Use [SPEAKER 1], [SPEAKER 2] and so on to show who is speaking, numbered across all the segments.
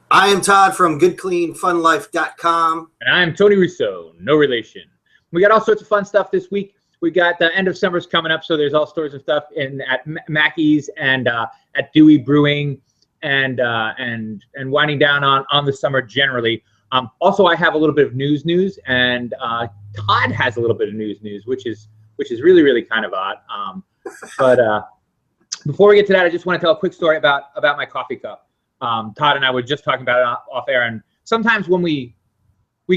[SPEAKER 1] I am Todd from GoodCleanFunLife.com.
[SPEAKER 2] And I'm Tony Rousseau, no relation. We got all sorts of fun stuff this week. We got the end of summer's coming up, so there's all sorts of stuff at Mackey's and at Dewey Brewing and winding down on the summer generally. Also, I have a little bit of news, and Todd has a little bit of news, which is really kind of odd. But before we get to that, I just want to tell a quick story about my coffee cup. Todd and I were just talking about it off air, and sometimes when we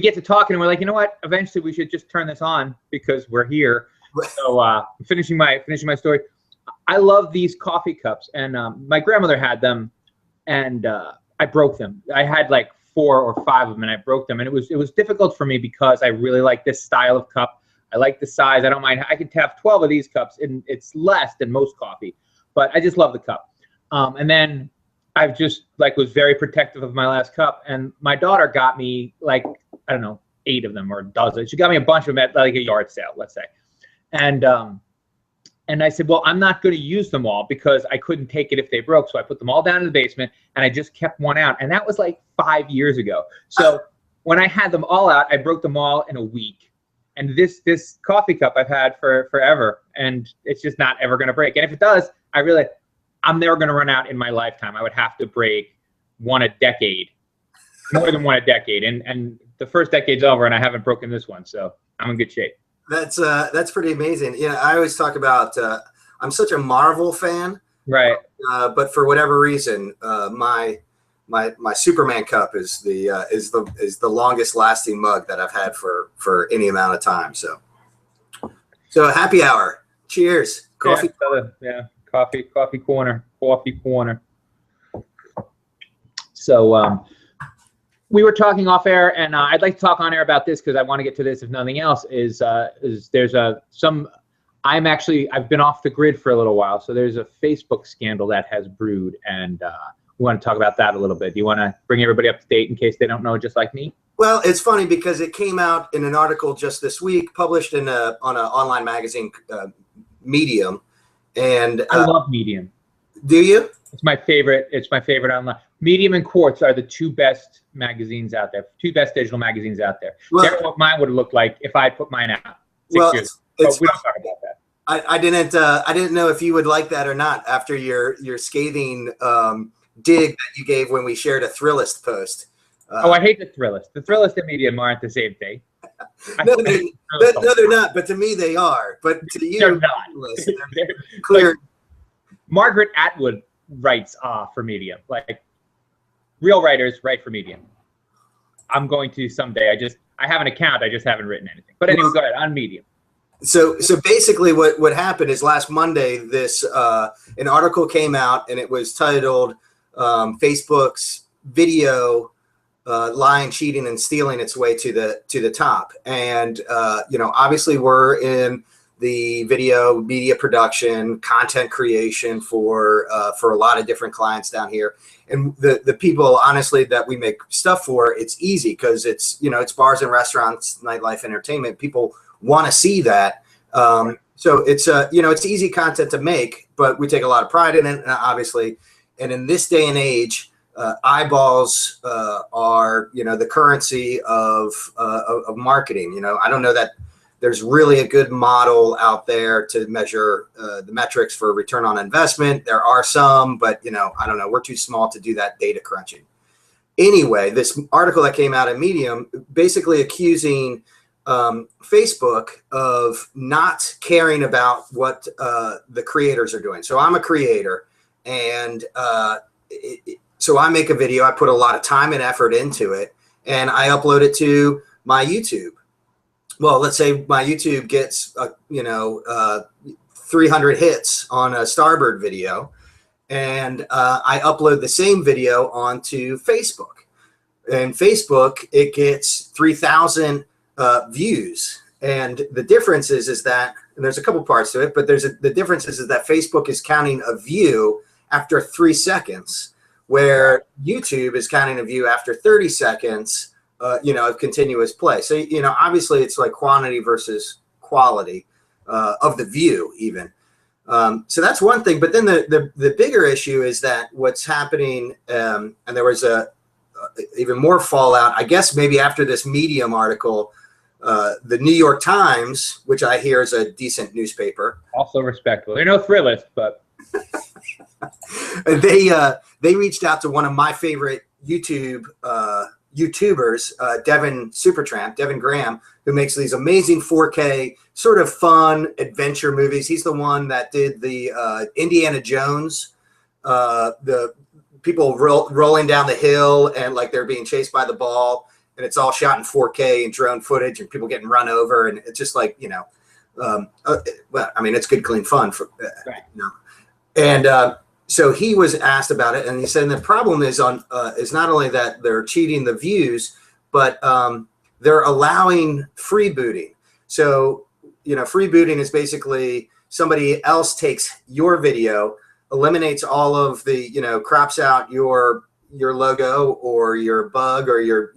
[SPEAKER 2] get to talking and we're like, you know what, eventually we should just turn this on because we're here. So finishing my story, I love these coffee cups, and my grandmother had them, and I broke them. I had like 4 or 5 of them, and I broke them, and it was difficult for me because I really like this style of cup. I like the size. I don't mind. I could have 12 of these cups, and it's less than most coffee, but I just love the cup. And then I've just was very protective of my last cup, and my daughter got me I don't know, 8 of them or a dozen. She got me a bunch of them at like a yard sale, let's say. And I said, well, I'm not going to use them all because I couldn't take it if they broke. So I put them all down in the basement, and I just kept one out. And that was like 5 years ago. So when I had them all out, I broke them all in a week. And this coffee cup I've had for forever, and it's just not ever going to break. And if it does, I'm never going to run out in my lifetime. I would have to break one a decade, more than one a decade. And the first decade's over, and I haven't broken this one. So I'm in good shape.
[SPEAKER 1] That's pretty amazing. Yeah, I always talk about I'm such a Marvel fan,
[SPEAKER 2] right?
[SPEAKER 1] But for whatever reason, my Superman cup is the longest lasting mug that I've had for any amount of time. So happy hour. Cheers. Coffee.
[SPEAKER 2] Yeah. Coffee corner. So we were talking off air, and I'd like to talk on air about this because I want to get to this. If nothing else, is there's I've been off the grid for a little while, so there's a Facebook scandal that has brewed, and we want to talk about that a little bit. Do you want to bring everybody up to date in case they don't know, just like me?
[SPEAKER 1] Well, it's funny because it came out in an article just this week, published on an online magazine, Medium. And
[SPEAKER 2] I love Medium.
[SPEAKER 1] Do you?
[SPEAKER 2] It's my favorite online. Medium and Quartz are the 2 best magazines out there. 2 best digital magazines out there.
[SPEAKER 1] Well,
[SPEAKER 2] that's what mine would have looked like if I had put mine out 6 years ago. But we don't talk about that.
[SPEAKER 1] I didn't know if you would like that or not after your scathing dig that you gave when we shared a Thrillist post.
[SPEAKER 2] I hate the Thrillist. The Thrillist and Medium aren't the same thing.
[SPEAKER 1] No, they're not. But to me, they are. But to you,
[SPEAKER 2] they're not.
[SPEAKER 1] They're clear.
[SPEAKER 2] Margaret Atwood writes for Medium. Like real writers write for Medium. I'm going to someday. I have an account. I just haven't written anything. But anyway, go ahead on Medium.
[SPEAKER 1] So basically, what happened is last Monday, an article came out, and it was titled "Facebook's Video." Lying, cheating, and stealing its way to the top. And obviously we're in the video media production, content creation for a lot of different clients down here. And the people, honestly, that we make stuff for, it's easy because it's bars and restaurants, nightlife, entertainment. People want to see that. So it's easy content to make, but we take a lot of pride in it, obviously. And in this day and age, eyeballs are the currency of marketing. I don't know that there's really a good model out there to measure the metrics for return on investment. There are some, but I don't know. We're too small to do that data crunching. Anyway, this article that came out in Medium basically accusing Facebook of not caring about what the creators are doing. So I'm a creator, and so I make a video, I put a lot of time and effort into it, and I upload it to my YouTube. Well, let's say my YouTube gets 300 hits on a Starbird video, and I upload the same video onto Facebook. And Facebook, it gets 3,000 views. And the difference is that, and there's a couple parts to it, but the difference is that Facebook is counting a view after 3 seconds, where YouTube is counting a view after 30 seconds, of continuous play. So, obviously it's like quantity versus quality of the view even. So that's one thing. But then the bigger issue is that what's happening, and there was even more fallout. I guess maybe after this Medium article, the New York Times, which I hear is a decent newspaper,
[SPEAKER 2] also respectable. They're no Thrillist, but
[SPEAKER 1] they reached out to one of my favorite YouTubers, Devin Graham, who makes these amazing 4K sort of fun adventure movies. He's the one that did the Indiana Jones, the people rolling down the hill and like they're being chased by the ball, and it's all shot in 4K and drone footage and people getting run over, and it's just like, well, I mean, it's good, clean fun for
[SPEAKER 2] right.
[SPEAKER 1] And so he was asked about it, and he said the problem is not only that they're cheating the views, but they're allowing freebooting. So freebooting is basically somebody else takes your video, eliminates all of the crops out your logo or your bug or your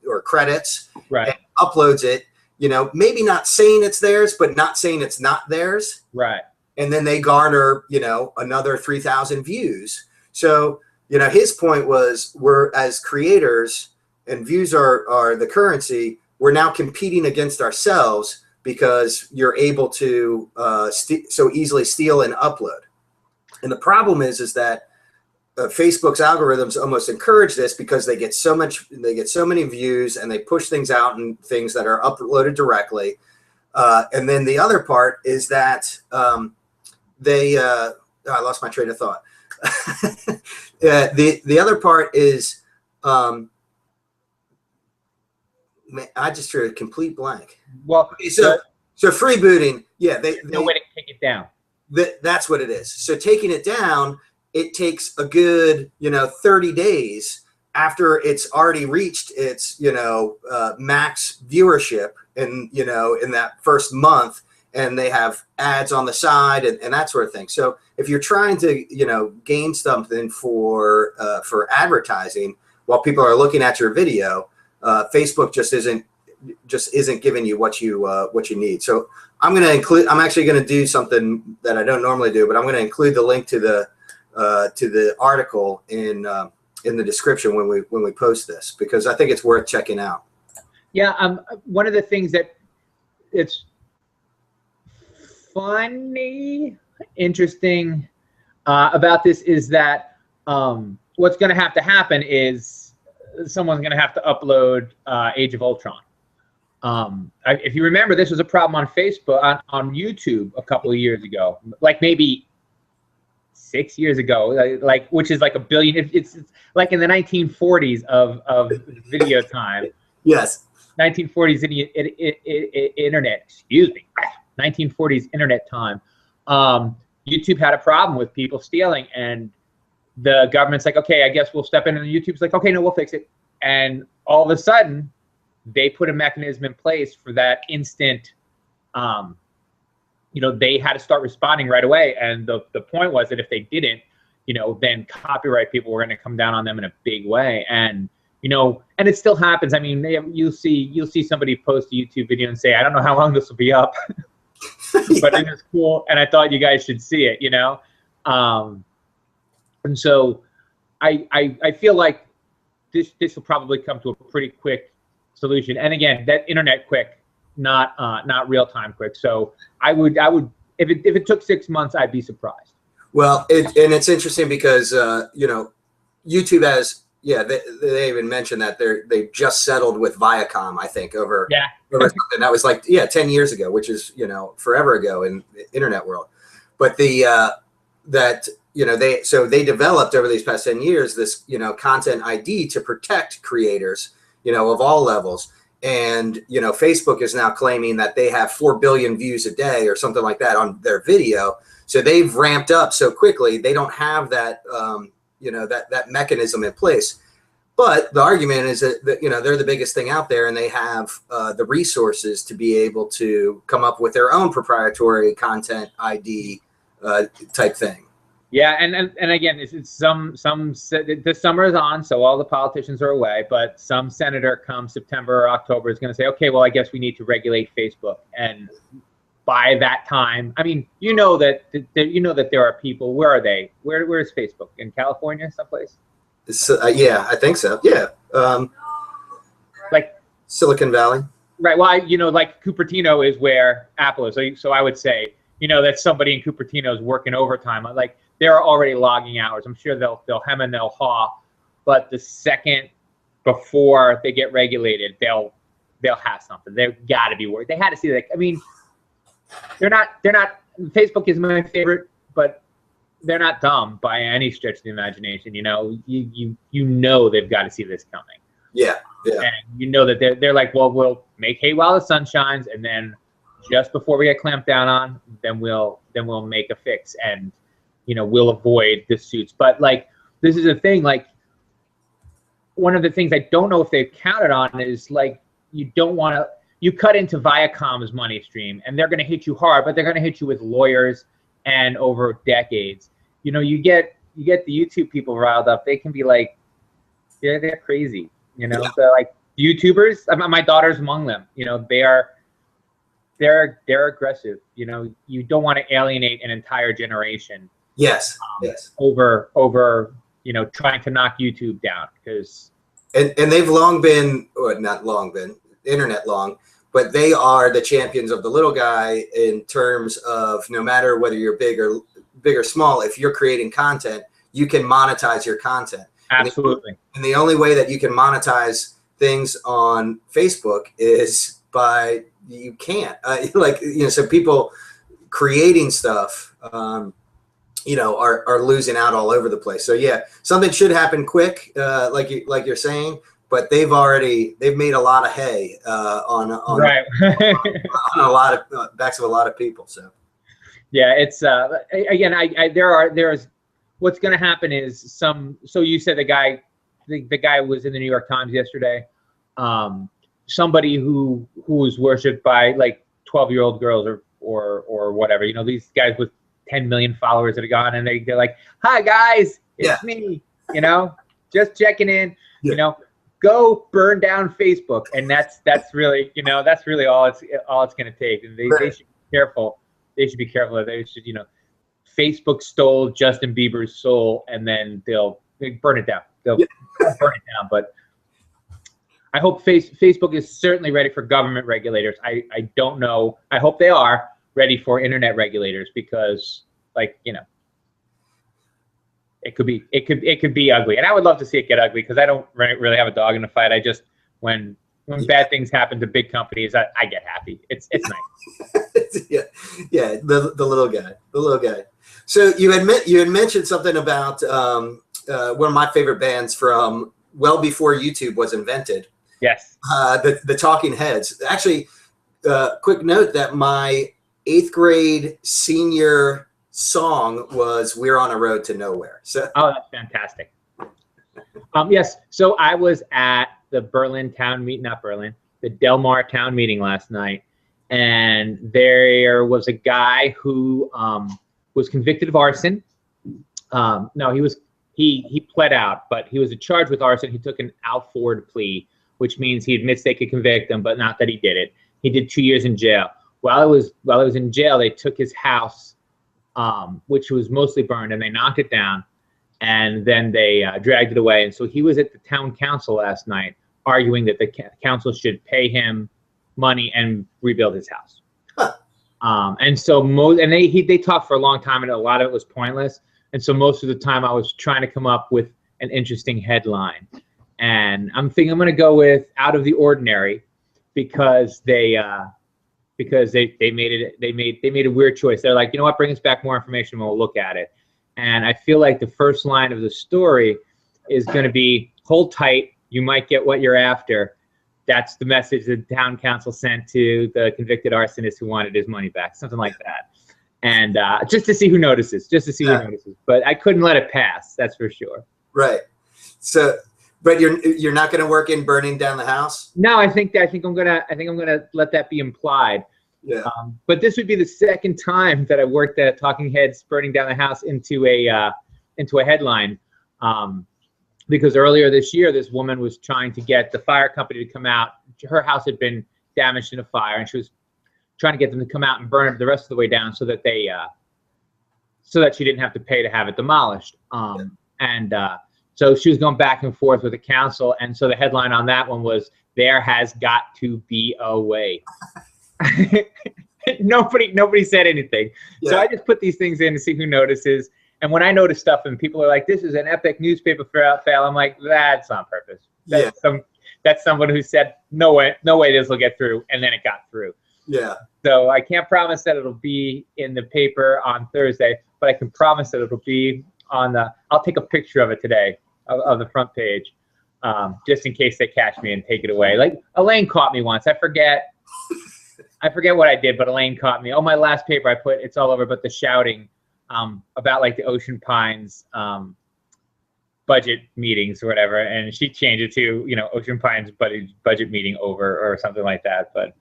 [SPEAKER 1] or credits,
[SPEAKER 2] right,
[SPEAKER 1] and uploads it. Maybe not saying it's theirs, but not saying it's not theirs,
[SPEAKER 2] right.
[SPEAKER 1] And then they garner, another 3,000 views. So, his point was, we're, as creators, and views are the currency, we're now competing against ourselves because you're able to so easily steal and upload. And the problem is that Facebook's algorithms almost encourage this because they get so many views, and they push things out and things that are uploaded directly. And then the other part is that I lost my train of thought. The other part is, I just drew a complete blank.
[SPEAKER 2] Well,
[SPEAKER 1] okay, so freebooting, yeah,
[SPEAKER 2] no way to take it down.
[SPEAKER 1] That's what it is. So taking it down, it takes a good 30 days after it's already reached its max viewership, and in that first month, and they have ads on the side and that sort of thing. So if you're trying to gain something for advertising while people are looking at your video, Facebook just isn't giving you what you need. So I'm actually going to do something that I don't normally do, but I'm going to include the link to the article in the description when we post this, because I think it's worth checking out.
[SPEAKER 2] Yeah, one of the things that it's funny, interesting about this is that what's going to have to happen is someone's going to have to upload Age of Ultron. If you remember, this was a problem on Facebook, on YouTube a couple of years ago, like maybe 6 years ago, like which is like a billion. It's like in the 1940s of video time.
[SPEAKER 1] Yes.
[SPEAKER 2] 1940s internet. Excuse me. 1940s internet time. YouTube had a problem with people stealing, and the government's like, okay, I guess we'll step in, and YouTube's like, okay, no, we'll fix it. And all of a sudden, they put a mechanism in place for that instant. They had to start responding right away. And the point was that if they didn't, then copyright people were going to come down on them in a big way. And and it still happens. I mean, you'll see somebody post a YouTube video and say, I don't know how long this will be up, but it is cool, and I thought you guys should see it. And so I feel like this will probably come to a pretty quick solution. And again, that internet quick, not real time quick. So I would if it took 6 months, I'd be surprised.
[SPEAKER 1] Well, it's interesting because YouTube has, they even mentioned that they've just settled with Viacom, I think, over something that was like 10 years ago, which is forever ago in the internet world. But they developed over these past 10 years this content ID to protect creators of all levels. And Facebook is now claiming that they have 4 billion views a day or something like that on their video. So they've ramped up so quickly, they don't have that that mechanism in place. But the argument is that they're the biggest thing out there, and they have the resources to be able to come up with their own proprietary content ID type thing.
[SPEAKER 2] Yeah, and again, it's the summer is on, so all the politicians are away. But some senator come September or October is going to say, okay, well, I guess we need to regulate Facebook. And by that time, I mean, that there are people. Where are they? Where is Facebook? In California, someplace?
[SPEAKER 1] Yeah, I think so. Yeah.
[SPEAKER 2] Like
[SPEAKER 1] Silicon Valley.
[SPEAKER 2] Right. Well, like Cupertino is where Apple is. So I would say, that somebody in Cupertino is working overtime. Like they're already logging hours. I'm sure they'll hem and they'll haw, but the second before they get regulated, they'll have something. They've got to be worried. They had to see that. I mean, they're not. Facebook is my favorite, but they're not dumb by any stretch of the imagination. You know they've got to see this coming.
[SPEAKER 1] Yeah. Yeah.
[SPEAKER 2] And that they're like, well, we'll make hay while the sun shines, and then just before we get clamped down on, then we'll make a fix, and we'll avoid the suits. But like, this is a thing. Like, one of the things I don't know if they've counted on is like, you don't want to. You cut into Viacom's money stream, and they're going to hit you hard, but they're going to hit you with lawyers and over decades. You get the YouTube people riled up. They can be like, yeah, they're crazy.
[SPEAKER 1] Yeah.
[SPEAKER 2] So like YouTubers, my daughter's among them. They're aggressive. You don't want to alienate an entire generation.
[SPEAKER 1] Yes. Yes.
[SPEAKER 2] Over trying to knock YouTube down, because
[SPEAKER 1] and they've long been, or not long been, internet long, but they are the champions of the little guy in terms of no matter whether you're big or small, if you're creating content, you can monetize your content.
[SPEAKER 2] Absolutely.
[SPEAKER 1] And the only way that you can monetize things on Facebook is by, you can't, so people creating stuff, are losing out all over the place. So yeah, something should happen quick, like you're saying, but they've made a lot of hay on
[SPEAKER 2] right.
[SPEAKER 1] on a lot of backs of a lot of people. So
[SPEAKER 2] yeah, it's again, there's what's going to happen is so you said the guy was in the New York Times yesterday, somebody who was worshipped by like 12-year-old girls or whatever, these guys with 10 million followers that have gone, and they're like, hi guys, it's me, just checking in, go burn down Facebook. And that's really all it's going to take. And they should be careful. They should be careful. They should, Facebook stole Justin Bieber's soul, and then they'll burn it down. They'll burn it down. But I hope Facebook is certainly ready for government regulators. I don't know. I hope they are ready for internet regulators, because it could be ugly. And I would love to see it get ugly, because I don't really have a dog in the fight. I just, when bad things happen to big companies, I get happy. It's nice.
[SPEAKER 1] yeah. The little guy. So you had mentioned something about one of my favorite bands from well before YouTube was invented.
[SPEAKER 2] Yes.
[SPEAKER 1] The Talking Heads. Actually, quick note that my 8th grade senior song was "We're on a Road to Nowhere." So
[SPEAKER 2] that's fantastic. Yes. So I was at the the Del Mar town meeting last night, and there was a guy who was convicted of arson. No, he pled out, but he was charged with arson. He took an Al Ford plea, which means he admits they could convict him, but not that he did it. He did 2 years in jail. While he was in jail, they took his house, which was mostly burned, and they knocked it down, and then they dragged it away. And so he was at the town council last night arguing that the council should pay him money and rebuild his house.
[SPEAKER 1] Huh.
[SPEAKER 2] And so they talked for a long time, and a lot of it was pointless. And so most of the time I was trying to come up with an interesting headline. And I'm thinking I'm going to go with Out of the Ordinary, because they made a weird choice. They're like, you know what, bring us back more information and we'll look at it. And I feel like the first line of the story is going to be, hold tight, you might get what you're after. That's the message the town council sent to the convicted arsonist who wanted his money back, something like that. And just to see who notices, But I couldn't let it pass, that's for sure.
[SPEAKER 1] Right. So, but you're not going to work in burning down the house?
[SPEAKER 2] No, I think I'm gonna let that be implied.
[SPEAKER 1] Yeah.
[SPEAKER 2] But this would be the second time that I worked at Talking Heads burning down the house into a headline. Because earlier this year, this woman was trying to get the fire company to come out. Her house had been damaged in a fire, and she was trying to get them to come out and burn it the rest of the way down, so that so that she didn't have to pay to have it demolished. So So she was going back and forth with the council, and so the headline on that one was, "There has got to be a way." Nobody said anything. Yeah. So I just put these things in to see who notices. And when I notice stuff and people are like, "This is an epic newspaper fail," I'm like, that's on purpose. That's someone who said, no way this will get through, and then it got through.
[SPEAKER 1] Yeah.
[SPEAKER 2] So I can't promise that it'll be in the paper on Thursday, but I can promise that it'll be on the. I'll take a picture of it today of the front page, just in case they catch me and take it away. Like Elaine caught me once. I forget what I did, but Elaine caught me. Oh, my last paper I put, it's all over, but the shouting about like the Ocean Pines budget meetings or whatever, and she changed it to, Ocean Pines budget meeting over or something like that. But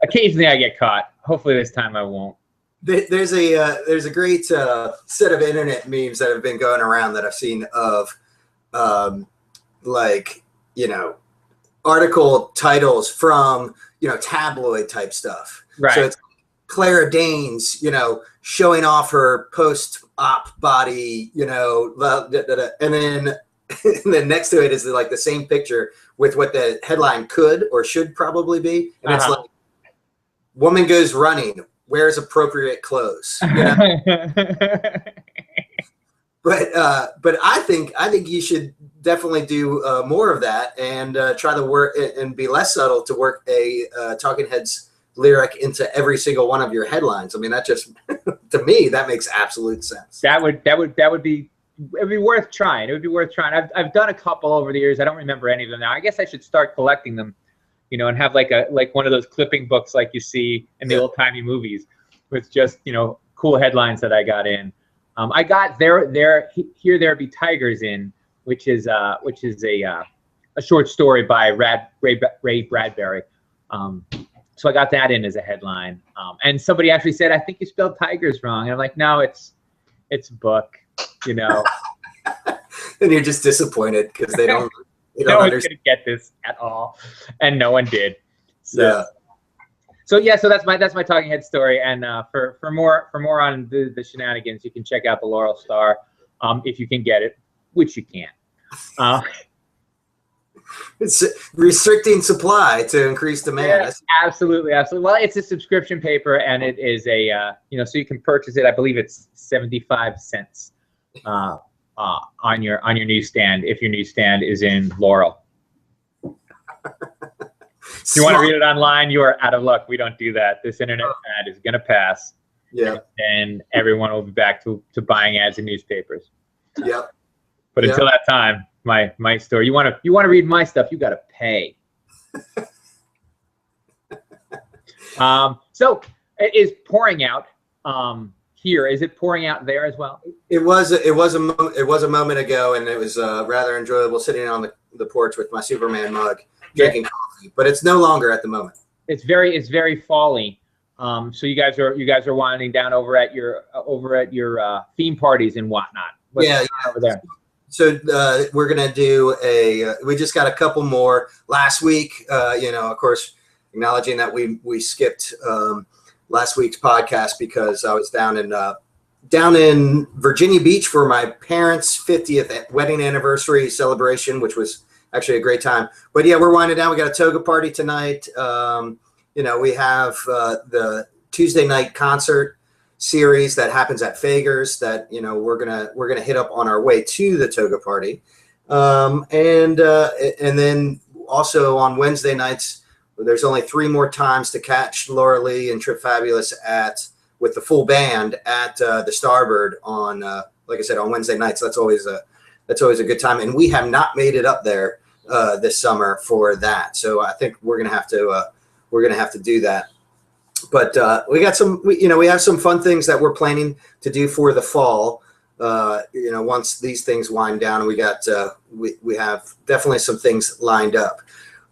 [SPEAKER 2] occasionally I get caught. Hopefully this time I won't.
[SPEAKER 1] There's a great set of internet memes that have been going around that I've seen of article titles from tabloid type stuff.
[SPEAKER 2] Right. So it's
[SPEAKER 1] Clara Danes, showing off her post-op body, and then next to it is like the same picture with what the headline could or should probably be, and it's like, "Woman goes running, wears appropriate clothes." But I think you should definitely do more of that and try to work and be less subtle to work a Talking Heads lyric into every single one of your headlines. I mean, that just to me that makes absolute sense. It'd be worth trying. It would be worth trying. I've done a couple over the years. I don't remember any of them now. I guess I should start collecting them, and have like one of those clipping books like you see in the old timey movies with just cool headlines that I got in. I got Here There Be Tigers in, which is a short story by Ray Bradbury. So I got that in as a headline. And somebody actually said, "I think you spelled tigers wrong." And I'm like, "No, it's a book, And you're just disappointed because they don't.
[SPEAKER 2] No one's gonna get this at all, and no one did. So that's my Talking Head story. And for more on the shenanigans, you can check out the Laurel Star, if you can get it, which you can't.
[SPEAKER 1] It's restricting supply to increase demand.
[SPEAKER 2] Yeah, absolutely. Well, it's a subscription paper, and it is so you can purchase it. I believe it's 75 cents on your newsstand if your newsstand is in Laurel. If you want to read it online, you are out of luck. We don't do that. This internet ad is going to pass.
[SPEAKER 1] Yeah.
[SPEAKER 2] And everyone will be back to buying ads in newspapers.
[SPEAKER 1] Yep.
[SPEAKER 2] But until that time, my story. You want to read my stuff, you got to pay. So it is pouring out here. Is it pouring out there as well?
[SPEAKER 1] It was a moment ago, and it was rather enjoyable sitting on the porch with my Superman mug drinking coffee. But it's no longer at the moment. It's
[SPEAKER 2] very fall-y. So you guys are winding down over at your theme parties and whatnot. What's over there?
[SPEAKER 1] So we're gonna do we just got a couple more last week. Of course, acknowledging that we skipped last week's podcast because I was down in Virginia Beach for my parents' 50th wedding anniversary celebration, which was actually a great time. But yeah, we're winding down. We got a toga party tonight. We have the Tuesday night concert series that happens at Fager's that we're gonna hit up on our way to the toga party, and then also on Wednesday nights there's only 3 more times to catch Laura Lee and Trip Fabulous with the full band at the Starboard on like I said, on Wednesday nights. That's always a good time, and we have not made it up there this summer for that, so I think we're gonna have to do that. But we have some fun things that we're planning to do for the fall. Once these things wind down, and we have definitely some things lined up.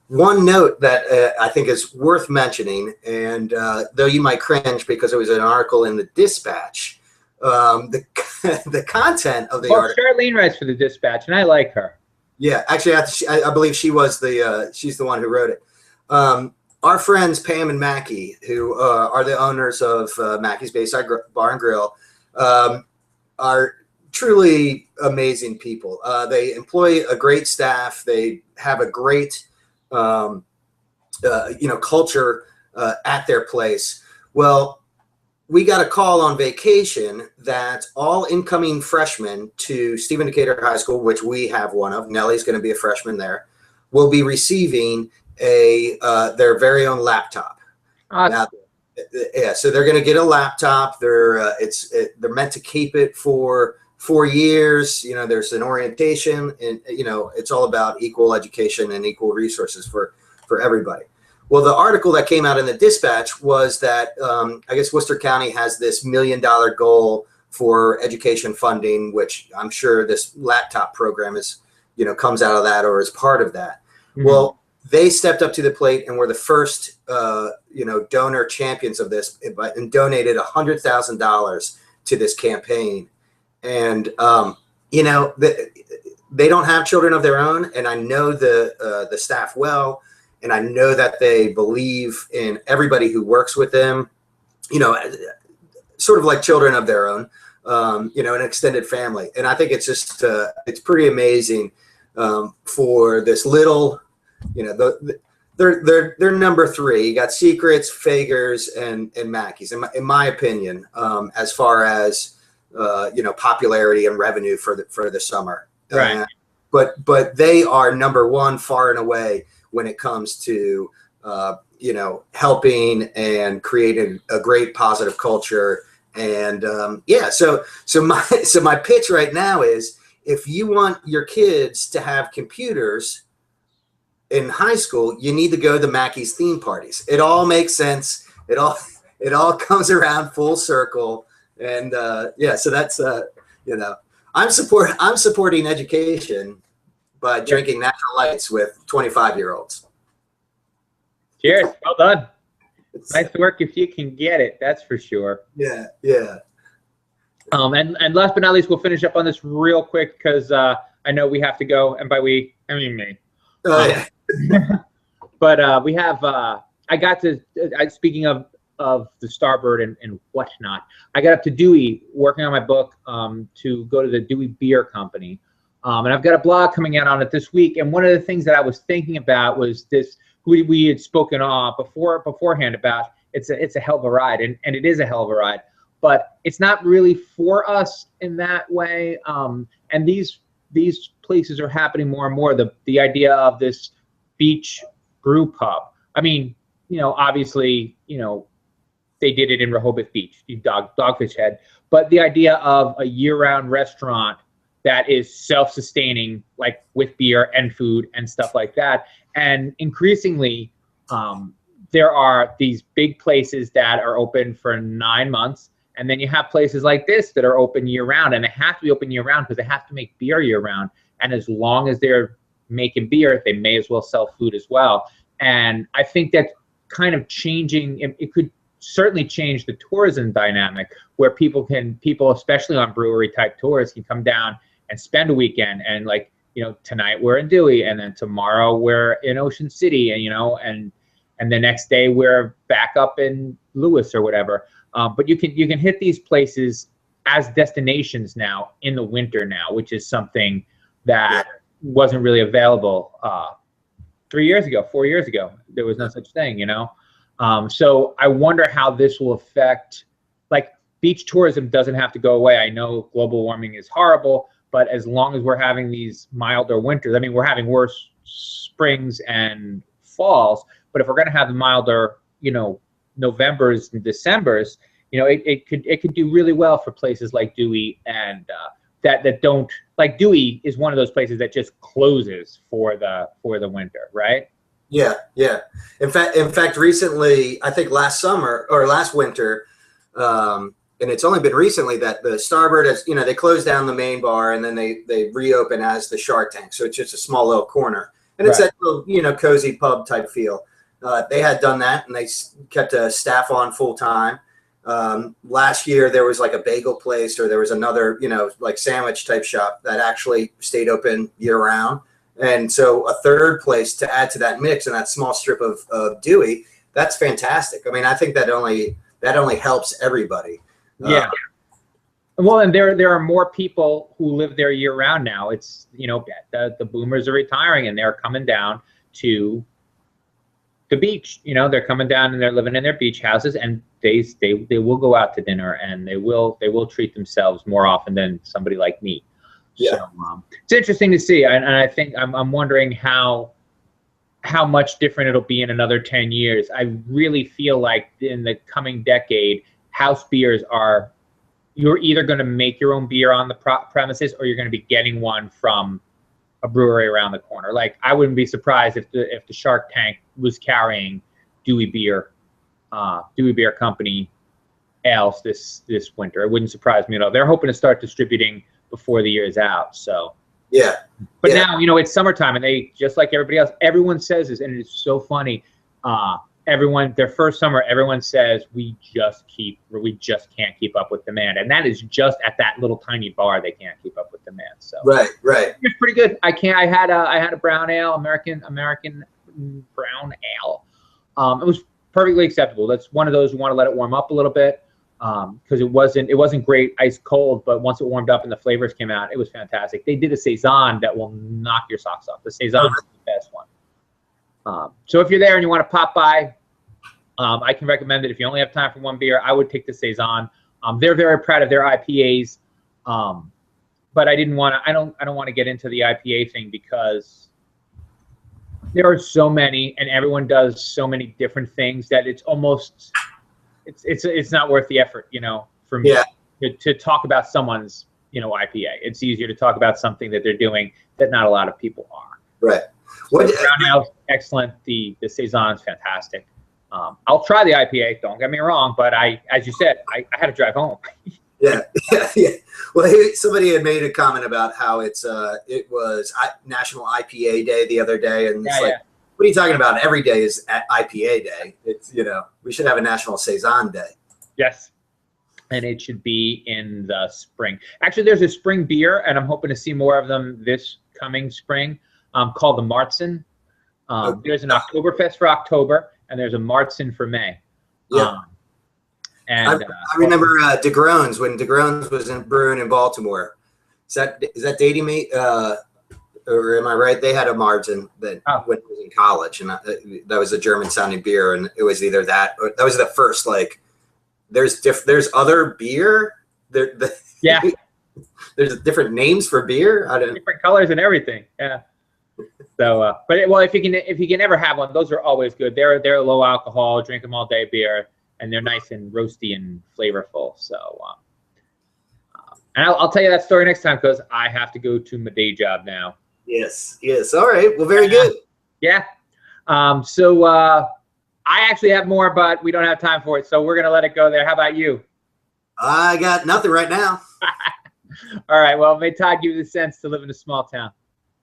[SPEAKER 1] One note that I think is worth mentioning, and though you might cringe because it was an article in the Dispatch, the content of the article.
[SPEAKER 2] Charlene writes for the Dispatch, and I like her.
[SPEAKER 1] Yeah, actually, I believe she's the one who wrote it. Our friends Pam and Mackie, who are the owners of Mackie's Bayside Bar and Grill, are truly amazing people. They employ a great staff. They have a great, culture at their place. Well, we got a call on vacation that all incoming freshmen to Stephen Decatur High School, which we have one of, Nellie's going to be a freshman there, will be receiving their very own laptop. Now, yeah, so they're going to get a laptop. They're meant to keep it for 4 years. There's an orientation, and it's all about equal education and equal resources for everybody. Well, the article that came out in the Dispatch was that I guess Worcester County has this $1 million goal for education funding, which I'm sure this laptop program is, comes out of that or is part of that. Mm-hmm. Well, they stepped up to the plate and were the first, donor champions of this, and donated $100,000 to this campaign. And they don't have children of their own, and I know the staff well. And I know that they believe in everybody who works with them, sort of like children of their own, an extended family. And I think it's just, it's pretty amazing for this little, they're number 3. You got Secrets, Fagers, and Mackey's, in my opinion, as far as, popularity and revenue for the summer.
[SPEAKER 2] Right.
[SPEAKER 1] But they are number 1 far and away when it comes to, helping and creating a great positive culture. And so my pitch right now is, if you want your kids to have computers in high school, you need to go to Mackey's theme parties. It all makes sense. It all comes around full circle. And so that's I'm supporting education by drinking natural lights with 25-year-olds.
[SPEAKER 2] Cheers. Well done. It's nice work if you can get it. That's for sure.
[SPEAKER 1] Yeah.
[SPEAKER 2] And last but not least, we'll finish up on this real quick because I know we have to go. And by we, I mean me.
[SPEAKER 1] Yeah.
[SPEAKER 2] But we have, speaking of the Starboard and whatnot, I got up to Dewey working on my book to go to the Dewey Beer Company. And I've got a blog coming out on it this week. And one of the things that I was thinking about was this, we had spoken beforehand about, it's a hell of a ride, and it is a hell of a ride, but it's not really for us in that way. And these places are happening more and more. The idea of this beach brew pub. I mean, obviously, they did it in Rehoboth Beach, Dogfish Head, but the idea of a year-round restaurant that is self-sustaining, like with beer and food and stuff like that. And increasingly, there are these big places that are open for 9 months. And then you have places like this that are open year-round, and they have to be open year-round because they have to make beer year-round. And as long as they're making beer, they may as well sell food as well. And I think that's kind of changing. It could certainly change the tourism dynamic, where people, especially on brewery type tours, can come down and spend a weekend, and tonight we're in Dewey, and then tomorrow we're in Ocean City, and the next day we're back up in Lewis or whatever. But you can hit these places as destinations now in the winter now, which is something that wasn't really available 3 years ago, 4 years ago. There was no such thing, So I wonder how this will affect, beach tourism doesn't have to go away. I know global warming is horrible, but as long as we're having these milder winters, I mean, we're having worse springs and falls, but if we're going to have the milder, Novembers and Decembers, it could do really well for places like Dewey, and that don't, like Dewey is one of those places that just closes for the winter, right?
[SPEAKER 1] Yeah. In fact, recently, I think last winter, and it's only been recently that the Starboard has, they closed down the main bar, and then they reopen as the Shark Tank. So it's just a small little corner, and it's that little, cozy pub type feel. They had done that, and they kept a staff on full time. Last year there was like a bagel place, or there was another, sandwich type shop that actually stayed open year round. And so a third place to add to that mix in that small strip of Dewey, that's fantastic. I mean, I think that only helps everybody.
[SPEAKER 2] Yeah. Well, and there are more people who live there year round now. It's, you know, the boomers are retiring and they're coming down to the beach. You know, they're coming down and they're living in their beach houses, and they will go out to dinner, and they will treat themselves more often than somebody like me.
[SPEAKER 1] Yeah.
[SPEAKER 2] So it's interesting to see, and I think I'm wondering how much different it'll be in another 10 years. I really feel like in the coming decade, house beers are, you're either going to make your own beer on the premises, or you're going to be getting one from a brewery around the corner. Like, I wouldn't be surprised if the Shark Tank was carrying Dewey Beer Company ales this winter. It wouldn't surprise me at all. They're hoping to start distributing before the year is out. So
[SPEAKER 1] yeah.
[SPEAKER 2] But now, you know, it's summertime, and they, just like everybody else, everyone says this, and it's so funny. Their first summer, everyone says we just can't keep up with demand, and that is just at that little tiny bar. They can't keep up with demand. So
[SPEAKER 1] right.
[SPEAKER 2] It's pretty good. I had a brown ale, American brown ale. It was perfectly acceptable. That's one of those you want to let it warm up a little bit, because it wasn't great ice cold, but once it warmed up and the flavors came out, it was fantastic. They did a saison that will knock your socks off. The saison is the best one. So if you're there and you want to pop by, I can recommend it. If you only have time for one beer, I would take the saison. They're very proud of their IPAs, but I don't want to get into the IPA thing, because there are so many, and everyone does so many different things, that it's almost it's not worth the effort, you know, for me to talk about someone's, you know, IPA. It's easier to talk about something that they're doing that not a lot of people are.
[SPEAKER 1] Right.
[SPEAKER 2] So brown ale's excellent. The saison's fantastic. I'll try the IPA. Don't get me wrong, but as you said, I had to drive home.
[SPEAKER 1] Yeah. Well, somebody had made a comment about how it was National IPA Day the other day, and it's like, what are you talking about? Every day is IPA Day. It's, you know, we should have a National Saison Day.
[SPEAKER 2] Yes, and it should be in the spring. Actually, there's a spring beer, and I'm hoping to see more of them this coming spring, called the Martzen. There's an Oktoberfest for October, and there's a Martzen for May.
[SPEAKER 1] Yeah.
[SPEAKER 2] And
[SPEAKER 1] I remember DeGrones, when DeGrones was brewing in Baltimore. Is that dating me? Or am I right? They had a Marzen that when I was in college, and that was a German-sounding beer, and it was either that, or that was the first, like, there's other beer.
[SPEAKER 2] Yeah.
[SPEAKER 1] There's different names for beer.
[SPEAKER 2] Different colors and everything. Yeah. So, if you can ever have one, those are always good. They're low alcohol, drink them all day beer, and they're nice and roasty and flavorful. So, and I'll tell you that story next time, because I have to go to my day job now.
[SPEAKER 1] Yes. All right. Well, very good.
[SPEAKER 2] Yeah. So I actually have more, but we don't have time for it, so we're gonna let it go there. How about you?
[SPEAKER 1] I got nothing right now.
[SPEAKER 2] All right. Well, may Todd give you the sense to live in a small town.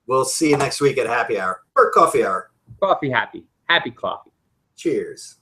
[SPEAKER 1] We'll see you next week at happy hour or coffee hour.
[SPEAKER 2] Coffee happy. Happy coffee.
[SPEAKER 1] Cheers.